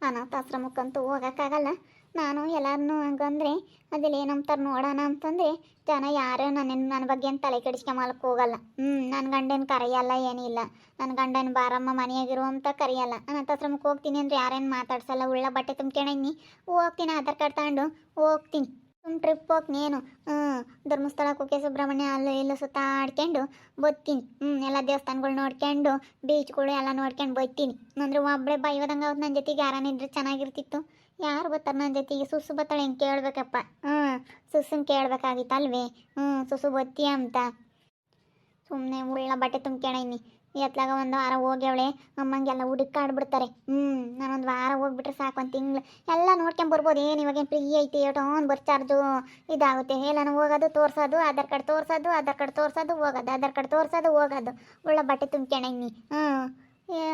ಅನಾಥಾಶ್ರಮಕ್ಕಂತೂ ಹೋಗೋಕ್ಕಾಗಲ್ಲ. ನಾನು ಎಲ್ಲರನ್ನೂ ಹಂಗಂದ್ರೆ ಅದಿಲ್ಲ ಏನಂತಾರೆ ನೋಡೋಣ ಅಂತಂದರೆ ಜನ ಯಾರು ನನ್ನ ಬಗ್ಗೆ ಏನು ತಲೆ ಕೆಡಿಸ್ಕೊಂಬಲಕ್ಕೆ ಹೋಗಲ್ಲ. ನನ್ನ ಗಂಡನ ಕರೆಯಲ್ಲ ಏನಿಲ್ಲ. ನನ್ನ ಗಂಡನ ಬಾರಮ್ಮ ಮನೆಯಾಗಿರು ಅಂತ ಕರೆಯಲ್ಲ. ಅನಾಥಾಶ್ರಮಕ್ಕೆ ಹೋಗ್ತೀನಿ ಅಂದರೆ ಯಾರೇನು ಮಾತಾಡ್ಸಲ್ಲ. ಉಳ್ಳ ಬಟ್ಟೆ ತುಂಬ್ಕೊಂಡೀನಿ ಹೋಗ್ತೀನಿ, ಆಧಾರ್ ಕಾರ್ಡ್ ತಗೊಂಡು ಹೋಗ್ತೀನಿ. ಟ್ರಿಪ್ ಹೋಗಿ ನೀನು ಧರ್ಮಸ್ಥಳ ಕುಕ್ಕೆ ಸುಬ್ರಹ್ಮಣ್ಯ ಅಲ್ಲೂ ಇಲ್ಲೂ ಸುತ್ತಾಡ್ಕೊಂಡು ಬರ್ತೀನಿ. ಎಲ್ಲ ದೇವಸ್ಥಾನಗಳು ನೋಡ್ಕೊಂಡು ಬೀಚ್ಗಳು ಎಲ್ಲ ನೋಡ್ಕೊಂಡು ಬರ್ತೀನಿ. ಅಂದರೆ ಒಬ್ಬಳೆ ಬೈಯೋದಂಗೆ ಅವ್ರು ನನ್ನ ಜೊತೆಗೆ ಯಾರನಿದ್ರೆ ಚೆನ್ನಾಗಿರ್ತಿತ್ತು. ಯಾರು ಬರ್ತಾರೆ ನನ್ನ ಜೊತೆಗೆ? ಸುಸು ಬರ್ತಾಳೆ ಹೆಂಗೆ ಕೇಳಬೇಕಪ್ಪ. ಸುಸನ್ ಕೇಳಬೇಕಾಗಿತ್ತಲ್ವೇ? ಸುಸು ಬತ್ತೀಯ ಅಂತ ಸುಮ್ಮನೆ ಉಳ್ಳ ಬಟ್ಟೆ ತುಂಬ್ಕೊಂಡೀನಿ. ಎತ್ಲಾಗ ಒಂದು ವಾರ ಹೋಗ್ಯವಳೆ ಅಮ್ಮಂಗೆಲ್ಲ ಹುಡುಕಾಡ್ಬಿಡ್ತಾರೆ. ನಾನೊಂದು ವಾರ ಹೋಗ್ಬಿಟ್ರೆ ಸಾಕು, ಒಂದು ತಿಂಗಳು ಎಲ್ಲ ನೋಡ್ಕೊಂಬರ್ಬೋದು. ಏನು ಇವಾಗೇನು ಫ್ರೀ ಐತಿ ಏಟೋನ್ ಬಸ್ ಚಾರ್ಜು ಇದಾಗುತ್ತೆ. ಎಲ್ಲನೂ ಹೋಗೋದು ತೋರಿಸೋದು, ಆಧಾರ್ ಕಾರ್ಡ್ ತೋರಿಸೋದು, ಆಧಾರ್ ಕಾರ್ಡ್ ತೋರಿಸೋದು ಹೋಗೋದು, ಆಧಾರ್ ಕಾರ್ಡ್ ತೋರಿಸೋದು ಹೋಗೋದು. ಉಳ್ಳ ಬಟ್ಟೆ ತುಂಬ್ಕೊಂಡೀನಿ.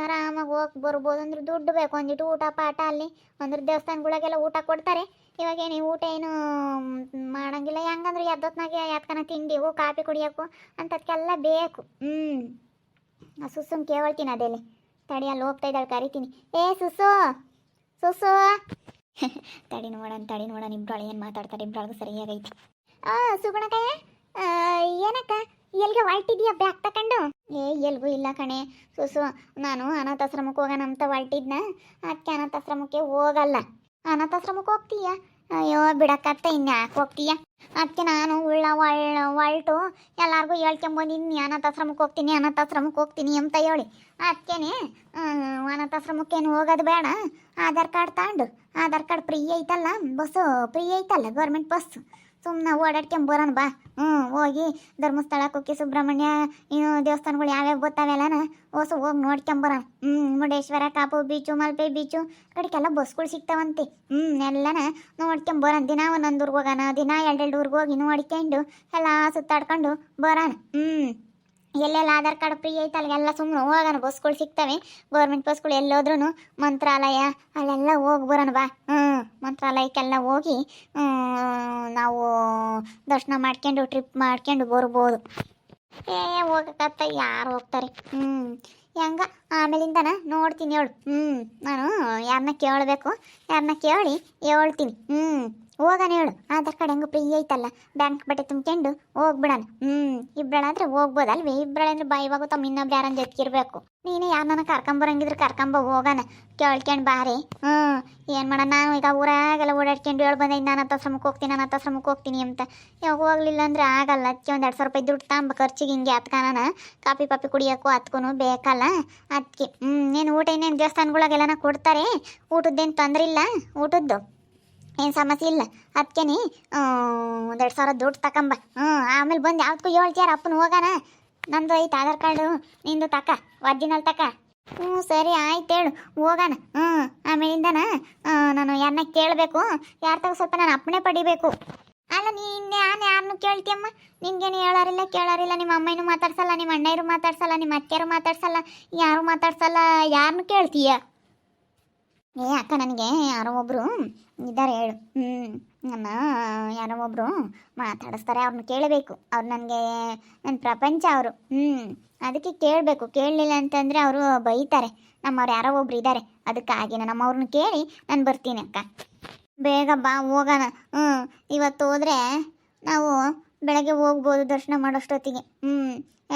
ಆರಾಮಾಗಿ ಹೋಗಿ ಬರ್ಬೋದು. ಅಂದ್ರೆ ದುಡ್ಡು ಬೇಕು, ಒಂದಿಟ್ಟು ಊಟ ಪಾಠ ಅಲ್ಲಿ ಅಂದ್ರೆ ದೇವಸ್ಥಾನಗಳಿಗೆಲ್ಲ ಊಟ ಕೊಡ್ತಾರೆ. ಇವಾಗೇನು ಊಟ ಏನು ಮಾಡೋಂಗಿಲ್ಲ. ಹೆಂಗಂದ್ರೆ ಎದ್ದೊತ್ನಾಗೆ ಯಾತ್ಕನ ತಿಂಡಿವು ಕಾಫಿ ಕುಡಿಯೋಕ್ಕೂ ಅಂಥದ್ಕೆಲ್ಲ ಬೇಕು. ಸುಸುನ್ ಕೇಳ್ತೀನಿ ಅದೇಲಿ ತಡಿ, ಅಲ್ಲಿ ಹೋಗ್ತಾ ಇದ್ದಾಳೆ ಕರಿತೀನಿ. ಏ ಸುಸು ಸುಸು ತಡಿ ನೋಡೋಣ ಇಬ್ರೊಳಗೆ ಏನು ಮಾತಾಡ್ತಾರೆ. ಇಬ್ರೊಳಗೆ ಸರಿಯಾಗೈತಿ. ಸುಗುಣಕಯ್ಯ, ಏನಕ್ಕ ಎಲ್ಗೆ ಹೊಲ್ಟಿದ್ಯಾ ಬ್ಯಾಗ್ ತಕೊಂಡು? ಎಲ್ಗೂ ಇಲ್ಲ ಕಣೆ ಸುಸು, ನಾನು ಅನಾಥಾಶ್ರಮಕ್ಕೆ ಹೋಗೋಣ ಅಂತ ಹೊಲ್ಟಿದ್ನ. ಅದಕ್ಕೆ ಅನಾಥಾಶ್ರಮಕ್ಕೆ ಹೋಗಲ್ಲ. ಅನಾಥಾಶ್ರಮಕ್ಕೆ ಹೋಗ್ತೀಯಾ? ಅಯ್ಯೋ ಬಿಡಕ್ಕತ್ತ, ಇನ್ಯಾಕೆ ಹೋಗ್ತೀಯ? ಅದಕ್ಕೆ ನಾನು ಹೊಲ್ಟು ಎಲ್ಲರಿಗೂ ಹೇಳ್ಕೊಂಬಂದಿದ್ದೀನಿ ಅನಾಥಾಶ್ರಮಕ್ಕೆ ಹೋಗ್ತೀನಿ ಅಂತ ಹೇಳಿ. ಅದಕ್ಕೇನೆ ಅನಾಥಾಶ್ರಮಕ್ಕೇನು ಹೋಗೋದು ಬೇಡ, ಆಧಾರ್ ಕಾರ್ಡ್ ತಗೊಂಡು, ಆಧಾರ್ ಕಾರ್ಡ್ ಫ್ರೀ ಐತಲ್ಲ, ಬಸ್ಸು ಫ್ರೀ ಐತಲ್ಲ ಗೌರ್ಮೆಂಟ್ ಬಸ್ಸು, ಸುಮ್ಮನೆ ಓಡಾಡ್ಕೊಂಬರೋಣ ಬಾ. ಹೋಗಿ ಧರ್ಮಸ್ಥಳ ಕುಕ್ಕೆ ಸುಬ್ರಹ್ಮಣ್ಯ ಇನ್ನು ದೇವಸ್ಥಾನಗಳು ಯಾವ್ಯಾವ ಗೊತ್ತಾವೆಲ್ಲನ ಹೋಗಿ ನೋಡ್ಕೊಂಬರೋಣ. ಮುರುಡೇಶ್ವರ, ಕಾಪು ಬೀಚು, ಮಲ್ಪೆ ಬೀಚು ಕಡೆಗೆಲ್ಲ ಬಸ್ಗಳು ಸಿಗ್ತಾವಂತೆ. ಎಲ್ಲನ ನೋಡ್ಕೊಂಬರೋಣ. ದಿನ ಒಂದೊಂದು ಊರಿಗೆ ಹೋಗೋಣ, ದಿನ ಎರಡೆರಡು ಊರಿಗೆ ಹೋಗಿ ನೋಡ್ಕೊಂಡು ಎಲ್ಲ ಸುತ್ತಾಡ್ಕೊಂಡು ಬರೋಣ. ಎಲ್ಲೆಲ್ಲ ಆಧಾರ್ ಕಾರ್ಡ್ ಫ್ರೀ ಐತಲ್ಲ ಎಲ್ಲ ಸುಮ್ಮನೆ ಹೋಗೋಣ. ಬಸ್ಗಳು ಸಿಗ್ತವೆ ಗೌರ್ಮೆಂಟ್ ಬಸ್ಗಳು. ಎಲ್ಲೋದ್ರೂ ಮಂತ್ರಾಲಯ ಅಲ್ಲೆಲ್ಲ ಹೋಗಿ ಬರೋಣ ಬಾ. ಮಂತ್ರಾಲಯಕ್ಕೆಲ್ಲ ಹೋಗಿ ನಾವು ದರ್ಶನ ಮಾಡ್ಕೊಂಡು ಟ್ರಿಪ್ ಮಾಡ್ಕೊಂಡು ಬರ್ಬೋದು. ಹೋಗಕ್ಕತ್ತ ಯಾರು ಹೋಗ್ತಾರೆ? ಹೆಂಗ ಆಮೇಲಿಂದನ ನೋಡ್ತೀನಿ ಹೇಳು. ನಾನು ಯಾರನ್ನ ಕೇಳಬೇಕು, ಯಾರನ್ನ ಕೇಳಿ ಹೇಳ್ತೀನಿ. ಹೋಗೋಣ ಹೇಳು. ಆಧಾರ್ ಕಾರ್ಡ್ ಹೆಂಗೆ ಫ್ರೀ ಐತಲ್ಲ, ಬ್ಯಾಂಕ್ ಬಟ್ಟೆ ತುಂಬ್ಕೊಂಡು ಹೋಗ್ಬಿಡೋಣ. ಇಬ್ಬಳಾದ್ರೆ ಹೋಗ್ಬೋದಲ್ವೇ? ಇಬ್ಬಳಂದ್ರೆ ಇವಾಗ ತಮ್ಮ ಇನ್ನೊಬ್ರು ಯಾರನ್ನ ಜೊತೆಗಿರ್ಬೇಕು. ನೀನು ಯಾರನ್ನ ಕರ್ಕೊಂಬರಂಗಿದ್ರೆ ಕರ್ಕೊಂಬ, ಹೋಗೋಣ. ಕೇಳ್ಕೊಂಡು ಬಾರಿ. ಏನು ಮಾಡೋಣ, ನಾನು ಈಗ ಊರಾಗೆಲ್ಲ ಓಡಾಡ್ಕೊಂಡು ಹೇಳಿ ಬಂದೆ ನಾನು ಅನಾಥಾಶ್ರಮಕ್ಕೆ ಹೋಗ್ತೀನಿ ಅಂತ. ಇವಾಗ ಹೋಗ್ಲಿಲ್ಲ ಅಂದ್ರೆ ಆಗಲ್ಲ. ಅದಕ್ಕೆ ಒಂದು 2,000 ರೂಪಾಯಿ ದುಡ್ಡು ತಗೊಂಬ ಖರ್ಚಿಗೆ. ಹಿಂಗೆ ಹತ್ಕಾನ ಕಾಫಿ ಕುಡಿಯೋಕ್ಕೂ ಹತ್ಕೂ ಬೇಕಲ್ಲ. ಅದಕ್ಕೆ ನೀನು ಊಟ ಇನ್ನೇನು ದೇವಸ್ಥಾನಗಳಿಗೆಲ್ಲ ಕೊಡ್ತಾರೆ. ಊಟದ್ದೇನು ತೊಂದರೆ ಇಲ್ಲ, ಊಟದ್ದು ಏನು ಸಮಸ್ಯೆ ಇಲ್ಲ. ಅದಕ್ಕೇನೆ 1,200 ದುಡ್ಡು ತಗೊಂಬ. ಆಮೇಲೆ ಬಂದು ಯಾವ್ದಕ್ಕೂ ಹೇಳ್ತೀಯಾರ ಅಪ್ಪನ ಹೋಗೋಣ. ನಂದು ಐತೆ ಆಧಾರ್ ಕಾರ್ಡು, ನಿಂದು ತಕ ಒರಿಜಿನಲ್ ತಕ. ಸರಿ ಆಯ್ತು ಹೇಳು, ಹೋಗೋಣ. ಆಮೇಲಿಂದನ ನಾನು ಯಾರನ್ನ ಕೇಳಬೇಕು. ಯಾರು ತಗೋ ಸ್ವಲ್ಪ ನಾನು ಅಪ್ಪನೇ ಪಡಿಬೇಕು. ಅಲ್ಲ ನಾನು ಯಾರನ್ನು ಕೇಳ್ತೀಯಮ್ಮ? ನಿನ್ಗೇನು ಕೇಳಾರಿಲ್ಲ. ನಿಮ್ಮ ಅಮ್ಮನೂ ಮಾತಾಡ್ಸಲ್ಲ, ನಿಮ್ಮ ಅಣ್ಣಯ್ಯರು ಮಾತಾಡ್ಸಲ್ಲ, ನಿಮ್ಮ ಅತ್ತೆಯರು ಮಾತಾಡ್ಸಲ್ಲ, ಯಾರು ಮಾತಾಡ್ಸಲ್ಲ. ಯಾರನ್ನು ಕೇಳ್ತೀಯ? ಅಕ್ಕ ನನಗೆ ಯಾರೋ ಒಬ್ಬರು ಇದ್ದಾರೆ ಹೇಳು. ನನ್ನ ಯಾರೋ ಒಬ್ಬರು ಮಾತಾಡಿಸ್ತಾರೆ, ಅವ್ರನ್ನ ಕೇಳಬೇಕು. ಅವ್ರು ನನಗೆ ನನ್ನ ಪ್ರಪಂಚ ಅವರು. ಅದಕ್ಕೆ ಕೇಳಬೇಕು. ಕೇಳಲಿಲ್ಲ ಅಂತಂದರೆ ಅವರು ಬೈತಾರೆ. ನಮ್ಮವ್ರು ಯಾರೋ ಒಬ್ರು ಇದ್ದಾರೆ, ಅದಕ್ಕಾಗಿ ನಮ್ಮವ್ರನ್ನ ಕೇಳಿ ನಾನು ಬರ್ತೀನಿ ಅಕ್ಕ. ಬೇಗ ಬಾ, ಹೋಗೋಣ. ಇವತ್ತು ಹೋದರೆ ನಾವು ಬೆಳಗ್ಗೆ ಹೋಗ್ಬೋದು ದರ್ಶನ ಮಾಡೋಷ್ಟೊತ್ತಿಗೆ.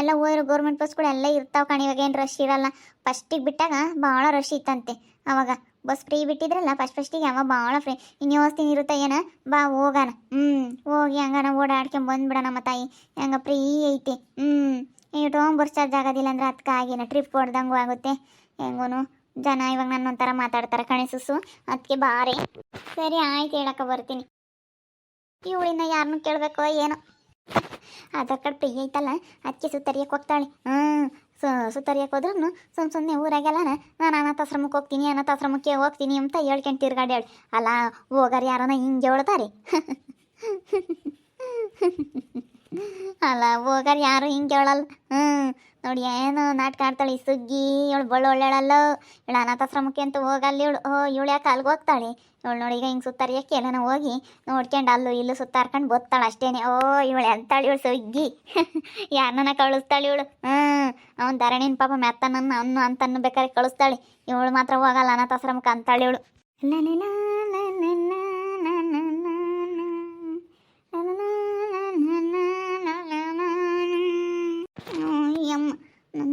ಎಲ್ಲ ಹೋದ್ರೆ ಗೌರ್ಮೆಂಟ್ ಬಸ್ಗಳು ಎಲ್ಲ ಇರ್ತಾವೆ ಕಣೆ. ಇವಾಗ ಏನು ರಶ್ ಇರಲ್ಲ. ಫಸ್ಟಿಗೆ ಬಿಟ್ಟಾಗ ಭಾಳ ರಶ್ ಇತ್ತಂತೆ. ಆವಾಗ ಬಸ್ ಫ್ರೀ ಬಿಟ್ಟಿದ್ರಲ್ಲ ಫಸ್ಟಿಗೆ, ಅವ ಭಾಳ ಫ್ರೀ. ಇನ್ನು ಯೋಸ್ತೀನಿ ಇರುತ್ತೆ ಏನ, ಬಾ ಹೋಗೋಣ. ಹೋಗಿ ಹಂಗಾನ ಓಡಾಡ್ಕೊಂಡ್ ಬಂದ್ಬಿಡೋಣ. ನಮ್ಮ ತಾಯಿ ಹೆಂಗ ಫ್ರೀ ಐತಿ. ಇಟ್ಕೊಂಡ್ ಬಸ್ ಚಾರ್ಜ್ ಆಗೋದಿಲ್ಲ ಅಂದ್ರೆ ಅದಕ್ಕಾಗಿನ ಟ್ರಿಪ್ ಹೊಡ್ದಂಗೂ ಆಗುತ್ತೆ. ಹೆಂಗೂ ಜನ ಇವಾಗ ನನ್ನೊಂಥರ ಮಾತಾಡ್ತಾರೆ ಕಣೆ ಸುಸು. ಅದಕ್ಕೆ ಬಾರಿ. ಸರಿ ಆಯ್ತು, ಹೇಳಕ್ಕ ಬರ್ತೀನಿ. ಇವಳಿನ ಯಾರನ್ನು ಕೇಳಬೇಕೋ ಏನೋ. ಆಧಾರ್ ಕಾರ್ಡ್ ಫ್ರೀ ಐತಲ್ಲ, ಅದಕ್ಕೆ ಸುತ್ತರಿಯಕ್ಕೆ ಹೋಗ್ತಾಳೆ. ಸುತ್ತರಿಯಕ್ಕೆ ಹೋದ್ರೂ ಸುಮ್ಮನೆ ಊರಾಗೆಲ್ಲ ನಾನು ಅನಾಥಾಶ್ರಮಕ್ಕೆ ಹೋಗ್ತೀನಿ ಅಂತ ಹೇಳ್ಕೊಂಡು ತಿರ್ಗಾಡ್ಯಾಳು. ಅಲ್ಲ ಹೋಗಾರ ಯಾರನ ಹಿಂಗೆ ಹೇಳ್ತಾರೆ? ಅಲ್ಲ ಹೋಗಾರ ಯಾರು ಹಿಂಗೆ ಹೇಳಲ್ಲ. ನೋಡಿ ಏನು ನಾಟಕ ಆಡ್ತಾಳೆ ಈ ಸುಗ್ಗಿ. ಇವಳು ಒಳ್ಳೇಳಲ್ಲ. ಇವಳು ಅನಾಥಾಶ್ರಮಕ್ಕೆ ಅಂತ ಹೋಗಲ್ಲ ಇವಳು. ಇವಳು ಯಾಕೆ ಅಲ್ಲಿಗೆ ಹೋಗ್ತಾಳೆ? ಇವಳು ನೋಡಿ ಈಗ ಹಿಂಗೆ ಸುತ್ತಾರಿಯಕ್ಕೆ ಎಲ್ಲನ ಹೋಗಿ ನೋಡ್ಕೊಂಡು ಅಲ್ಲೂ ಇಲ್ಲೂ ಸುತ್ತಾರ್ಕೊಂಡು ಬರ್ತಾಳೆ ಅಷ್ಟೇನೆ. ಇವಳು ಎಂತಾಳೆ ಇವಳು ಸುಗ್ಗಿ. ಯಾರನ್ನ ಕಳಿಸ್ತಾಳೆ ಇವಳು. ಅವ್ನು ಧರಣಿನ ಪಾಪ ಮೆತ್ತನನ್ನು ಅಂತನ್ನು ಬೇಕಾದ್ರೆ ಕಳಿಸ್ತಾಳೆ. ಇವಳು ಮಾತ್ರ ಹೋಗಲ್ಲ ಅನಾಥಾಶ್ರಮಕ್ಕೆ ಅಂತಾಳೆ ಇವಳು. ಯಮ್ಮ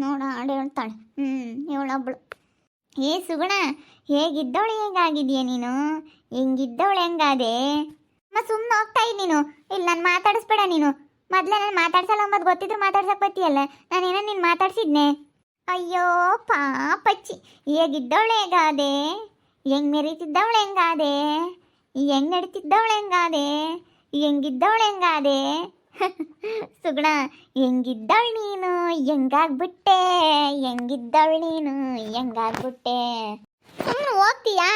ನೋಡ ಹಾಡು ಹೇಳ್ತಾಳೆ. ಇವಳೊಬ್ಳು. ಏ ಸುಗುಣ, ಹೇಗಿದ್ದವಳು ಹೇಗಾಗಿದೆಯಾ ನೀನು? ಹೆಂಗಿದ್ದವಳು ಹೆಂಗಾದೆ? ಸುಮ್ಮನೆ ಹೋಗ್ತಾ ಇದ್ದೀನಿ ನೀನು. ಇಲ್ಲಿ ನಾನು ಮಾತಾಡಿಸ್ಬೇಡ ನೀನು. ಮೊದಲೇ ನಾನು ಮಾತಾಡ್ಸಲ್ಲ ಅಂಬದು ಗೊತ್ತಿದ್ರು ಮಾತಾಡ್ಸಕ್ ಬತ್ತೀಯಲ್ಲ. ನಾನೇನೋ ನೀನು ಮಾತಾಡ್ಸಿದ್ನೆ. ಅಯ್ಯೋ ಪಾಪಚ್ಚಿ, ಹೇಗಿದ್ದವಳು ಹೇಗಾದೆ? ಹೆಂಗ್ ಮೆರೀತಿದ್ದವಳು ಹೆಂಗಾದೆ? ಹೆಂಗ್ ನಡೀತಿದ್ದವಳು ಹೆಂಗಾದೆ? ಹೆಂಗಿದ್ದವಳು ಹೆಂಗಾದೆ? ಸುಗುಣ, ಹೆಂಗಿದ್ದವಳು ನೀನು ಹೆಂಗಾಗ್ಬಿಟ್ಟೆ? ಹೆಂಗಿದ್ದವಳು ನೀನು ಹೆಂಗಾಗ್ಬಿಟ್ಟೆ? ಸುಮ್ಮನೆ ಹೋಗ್ತೀಯಾ?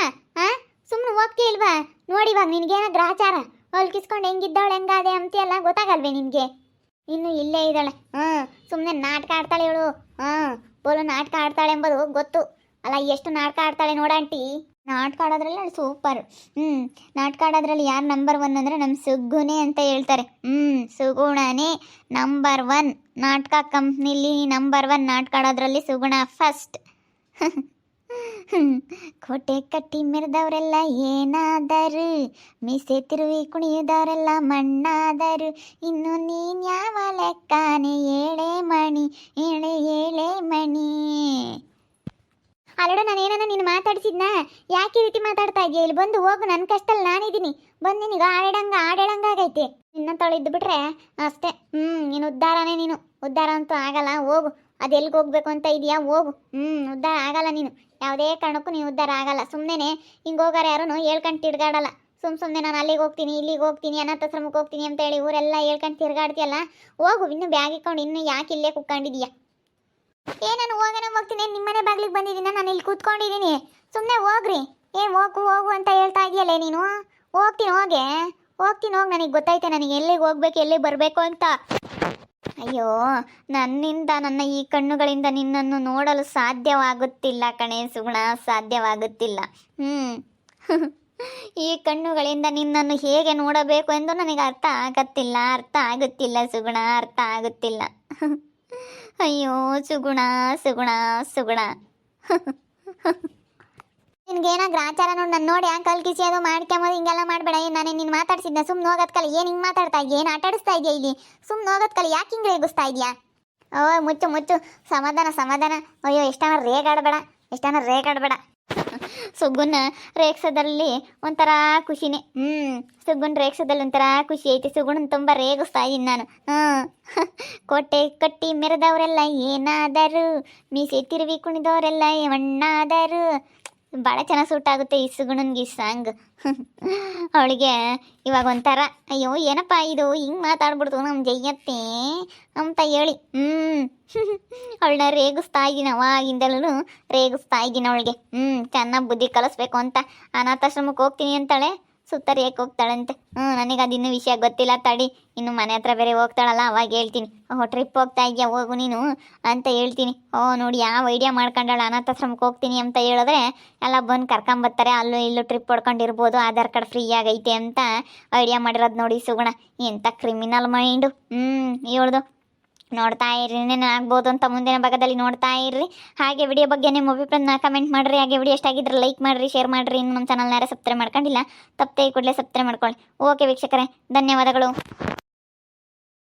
ಸುಮ್ಮನೆ ಹೋಗ್ತೀಯ ಇಲ್ವಾ? ನೋಡಿ ಇವಾಗ ನಿನಗೇನೋ ಗ್ರಾಚಾರ ಹೊಲ್ಕಿಸ್ಕೊಂಡು ಹೆಂಗಿದ್ದವಳು ಹೆಂಗಾದೆ ಅಂತೆಲ್ಲ ಗೊತ್ತಾಗಲ್ವೇ ನಿನಗೆ? ಇನ್ನು ಇಲ್ಲೇ ಇದ್ದಾಳೆ. ಸುಮ್ಮನೆ ನಾಟಕ ಆಡ್ತಾಳೆ ಇವಳು. ಬೋಲು ನಾಟಕ ಆಡ್ತಾಳೆ ಎಂಬುದು ಗೊತ್ತು ಅಲ್ಲ. ಎಷ್ಟು ನಾಟಕ ಆಡ್ತಾಳೆ ನೋಡಂಟಿ. ನಾಟಕ ಆಡೋದ್ರಲ್ಲಿ ಅವಳು ಸೂಪರ್. ನಾಟಕ ಆಡೋದ್ರಲ್ಲಿ ಯಾರು ನಂಬರ್ 1 ಅಂದರೆ ನಮ್ಮ ಸುಗ್ಗುನೇ ಅಂತ ಹೇಳ್ತಾರೆ. ಸುಗುಣನೇ ನಂಬರ್ 1 ನಾಟಕ ಕಂಪ್ನಿಲಿ. ನಂಬರ್ 1 ನಾಟಕ ಆಡೋದ್ರಲ್ಲಿ ಸುಗುಣ ಫಸ್ಟ್. ಕೋಟೆ ಕಟ್ಟಿ ಮೆರೆದವರೆಲ್ಲ ಏನಾದರು, ಮೀಸೆ ತಿರುವಿ ಕುಣಿದವರೆಲ್ಲ ಮಣ್ಣಾದರು. ಇನ್ನು ನೀನ್ ಯಾವ ಲೆಕ್ಕಾನೆ? ಏಳೆ ಮಣಿ ಏಳೆ ಮಣಿ. ಅಲ್ಲೋಡ, ನಾನೇನ ನೀನು ಮಾತಾಡ್ಸಿದ್ನಾ? ಯಾಕೆ ಈ ರೀತಿ ಮಾತಾಡ್ತಾ ಇದೆಯಾ? ಇಲ್ಲಿ ಬಂದು ಹೋಗು, ನನ್ನ ಕಷ್ಟಲ್ಲಿ ನಾನಿದ್ದೀನಿ. ಬಂದು ನಿನಗೆ ಆಡೇಳಂಗಾಗೈತೆ. ನಿನ್ನ ತೊಳಿದ್ದು ಬಿಟ್ರೆ ಅಷ್ಟೇ. ನೀನು ಉದ್ಧಾರನೇ. ನೀನು ಉದ್ಧಾರ ಅಂತೂ ಆಗಲ್ಲ. ಹೋಗು, ಅದು ಎಲ್ಲಿಗೆ ಹೋಗ್ಬೇಕು ಅಂತ ಇದೆಯಾ? ಹೋಗು. ಉದ್ಧಾರ ಆಗಲ್ಲ ನೀನು. ಯಾವುದೇ ಕಾರಣಕ್ಕೂ ನೀನು ಉದ್ಧಾರ ಆಗಲ್ಲ. ಸುಮ್ಮನೆ ಹಿಂಗೆ ಹೋಗಾರ ಯಾರೂ ಹೇಳ್ಕೊಂಡು ತಿರ್ಗಾಡಲ್ಲ. ಸುಮ್ಮನೆ ನಾನು ಅಲ್ಲಿಗೆ ಹೋಗ್ತೀನಿ, ಇಲ್ಲಿಗೆ ಹೋಗ್ತೀನಿ, ಅನಾಥಾಶ್ರಮಕ್ಕೆ ಹೋಗ್ತೀನಿ ಅಂತ ಹೇಳಿ ಊರೆಲ್ಲ ಹೇಳ್ಕೊಂಡು ತಿರ್ಗಾಡ್ತೀಯಲ್ಲ. ಹೋಗು, ಇನ್ನು ಬ್ಯಾಗ್ ಇಟ್ಕೊಂಡು ಇನ್ನು ಯಾಕೆ ಇಲ್ಲೇ ಕುತ್ಕೊಂಡಿದೀಯಾ? ನಾನು ಹೋಗ್ತೀನಿ. ನಿಮ್ಮನೆ ಬಾಗ್ಲಿಗೆ ಬಂದಿದ್ದೀನ, ನಾನು ಇಲ್ಲಿ ಕೂತ್ಕೊಂಡಿದ್ದೀನಿ. ಸುಮ್ಮನೆ ಹೋಗ್ರಿ. ಹೋಗು ಅಂತ ಹೇಳ್ತಾ ಇದೆಯಲ್ಲೇ ನೀನು. ಹೋಗ್ತೀನಿ ಹೋಗಿ. ನನಗೆ ಗೊತ್ತೈತೆ ನನಗೆ ಎಲ್ಲಿಗೆ ಹೋಗ್ಬೇಕು, ಎಲ್ಲಿಗೆ ಬರಬೇಕು ಅಂತ. ಅಯ್ಯೋ, ನನ್ನಿಂದ, ನನ್ನ ಈ ಕಣ್ಣುಗಳಿಂದ ನಿನ್ನನ್ನು ನೋಡಲು ಸಾಧ್ಯವಾಗುತ್ತಿಲ್ಲ ಕಣೆ ಸುಗುಣ, ಸಾಧ್ಯವಾಗುತ್ತಿಲ್ಲ. ಈ ಕಣ್ಣುಗಳಿಂದ ನಿನ್ನನ್ನು ಹೇಗೆ ನೋಡಬೇಕು ಎಂದು ನನಗೆ ಅರ್ಥ ಆಗುತ್ತಿಲ್ಲ ಸುಗುಣ, ಅರ್ಥ ಆಗುತ್ತಿಲ್ಲ. ಅಯ್ಯೋ ಸುಗುಣ. ನಿನ್ಗೇನೋ ಗ್ರಾಚಾರ ನೋಡಿ, ನಾನು ನೋಡಿ ಅಂಕಲ್ ಕಿಸಿ ಅದು ಮಾಡ್ಕೊಂಬೋದು. ಹಿಂಗೆಲ್ಲ ಮಾಡಬೇಡ. ನಾನೇ ನೀನು ಮಾತಾಡ್ಸಿದ್ನ. ಸುಮ್ಮನೆ ಹೋಗೋದ್ ಕಲಿ. ಏನು ಹಿಂಗೆ ಮಾತಾಡ್ತಾ ಇದೆಯಾ? ಏನು ಆಟಾಡಿಸ್ತಾ ಇದೆಯಾ ಇಲ್ಲಿ? ಸುಮ್ಮನೆ ಹೋಗೋದ್ ಕಲಿ. ಯಾಕೆ ಹಿಂಗೆ ರೇಗಿಸ್ತಾ ಇದೆಯಾ? ಮುಚ್ಚು. ಸಮಾಧಾನ. ಅಯ್ಯೋ, ಎಷ್ಟಾನ ರೇಗಾಡಬೇಡ. ಸುಗ್ಗುನ ರೇಗ್ಸೋದ್ರಲ್ಲಿ ಒಂಥರ ಖುಷಿನೇ. ಸುಗ್ಗುನ್ ರೇಗ್ಸೋದ್ರಲ್ಲಿ ಒಂಥರ ಖುಷಿ ಐತಿ. ಸುಗುಣನ್ ತುಂಬ ರೇಗಿಸ್ತಾ ಇದ್ದೀನಿ ನಾನು. ಕೋಟೆ ಕಟ್ಟಿ ಮೆರೆದವರೆಲ್ಲ ಏನಾದರು, ಮೀಸೆ ತಿರುವಿ ಕುಣಿದವರೆಲ್ಲ ಮಣ್ಣಾದರು. ಭಾಳ ಚೆನ್ನಾಗಿ ಸೂಟ್ ಆಗುತ್ತೆ ಈ ಸುಗುಣನ್ಗೆ ಈ ಸಾಂಗ್. ಅವಳಿಗೆ ಇವಾಗ ಒಂಥರ ಅಯ್ಯೋ ಏನಪ್ಪ ಇದು ಹಿಂಗೆ ಮಾತಾಡ್ಬಿಡ್ತು ನಮ್ಮ ಜಯ್ಯತ್ತೆ ಅಂತ ಹೇಳಿ ಅವಳನ್ನ ರೇಗಿಸ್ತಾ ಇದ್ದೀನಿ. ಅವಾಗಿಂದಲೂ ರೇಗಿಸ್ತಾ ಇದ್ದೀನಿ ಅವಳಿಗೆ. ಚೆನ್ನಾಗಿ ಬುದ್ಧಿ ಕಲಿಸ್ಬೇಕು ಅಂತ. ಅನಾಥಾಶ್ರಮಕ್ಕೆ ಹೋಗ್ತೀನಿ ಅಂತಾಳೆ, ಸುತ್ತ ರೇಕ್ ಹೋಗ್ತಾಳಂತೆ. ನನಗೆ ಅದಿನ್ನೂ ವಿಷಯ ಗೊತ್ತಿಲ್ಲ. ತಡಿ, ಇನ್ನು ಮನೆ ಹತ್ರ ಬೇರೆ ಹೋಗ್ತಾಳಲ್ಲ, ಅವಾಗ ಹೇಳ್ತೀನಿ. ಟ್ರಿಪ್ ಹೋಗ್ತಾ ಇದೆಯಾ, ಹೋಗು ನೀನು ಅಂತ ಹೇಳ್ತೀನಿ. ನೋಡಿ ಯಾವ ಐಡಿಯಾ ಮಾಡ್ಕೊಂಡಾಳ. ಅನಾಥಾಶ್ರಮಕ್ಕೆ ಹೋಗ್ತೀನಿ ಅಂತ ಹೇಳಿದ್ರೆ ಎಲ್ಲ ಬಂದು ಕರ್ಕೊಂಬರ್ತಾರೆ. ಅಲ್ಲೂ ಇಲ್ಲೂ ಟ್ರಿಪ್ ಹೊಡ್ಕೊಂಡಿರ್ಬೋದು, ಆಧಾರ್ ಕಾರ್ಡ್ ಫ್ರೀ ಆಗೈತೆ ಅಂತ ಐಡಿಯಾ ಮಾಡಿರೋದು ನೋಡಿ ಸುಗುಣ. ಎಂಥ ಕ್ರಿಮಿನಲ್ ಮೈಂಡು. ಹೇಳ್ದು ನೋಡ್ತಾ ಇರ್ರಿ, ಇನ್ನೇನು ಆಗ್ಬೋದು ಅಂತ ಮುಂದಿನ ಭಾಗದಲ್ಲಿ ನೋಡ್ತಾ ಇರ್ರಿ. ಹಾಗೆ ವಿಡಿಯೋ ಬಗ್ಗೆ ನಿಮ್ಮ ಅಭಿಪ್ರಾಯನ ಕಮೆಂಟ್ ಮಾಡಿರಿ. ಹಾಗೆ ವಿಡಿಯೋ ಎಷ್ಟಾಗಿದ್ರೆ ಲೈಕ್ ಮಾಡಿರಿ, ಶೇರ್ ಮಾಡಿರಿ. ಇನ್ನು ನಮ್ಮ ಚಾನಲ್ನ ಯಾರು ಸಬ್ಸ್ಕ್ರೈಬ್ ಮಾಡ್ಕೊಂಡಿಲ್ಲ, ತಪ್ಪದೆ ಕೂಡಲೇ ಸಬ್ಸ್ಕ್ರೈಬ್ ಮಾಡ್ಕೊಳ್ಳಿ. ಓಕೆ ವೀಕ್ಷಕರೇ, ಧನ್ಯವಾದಗಳು.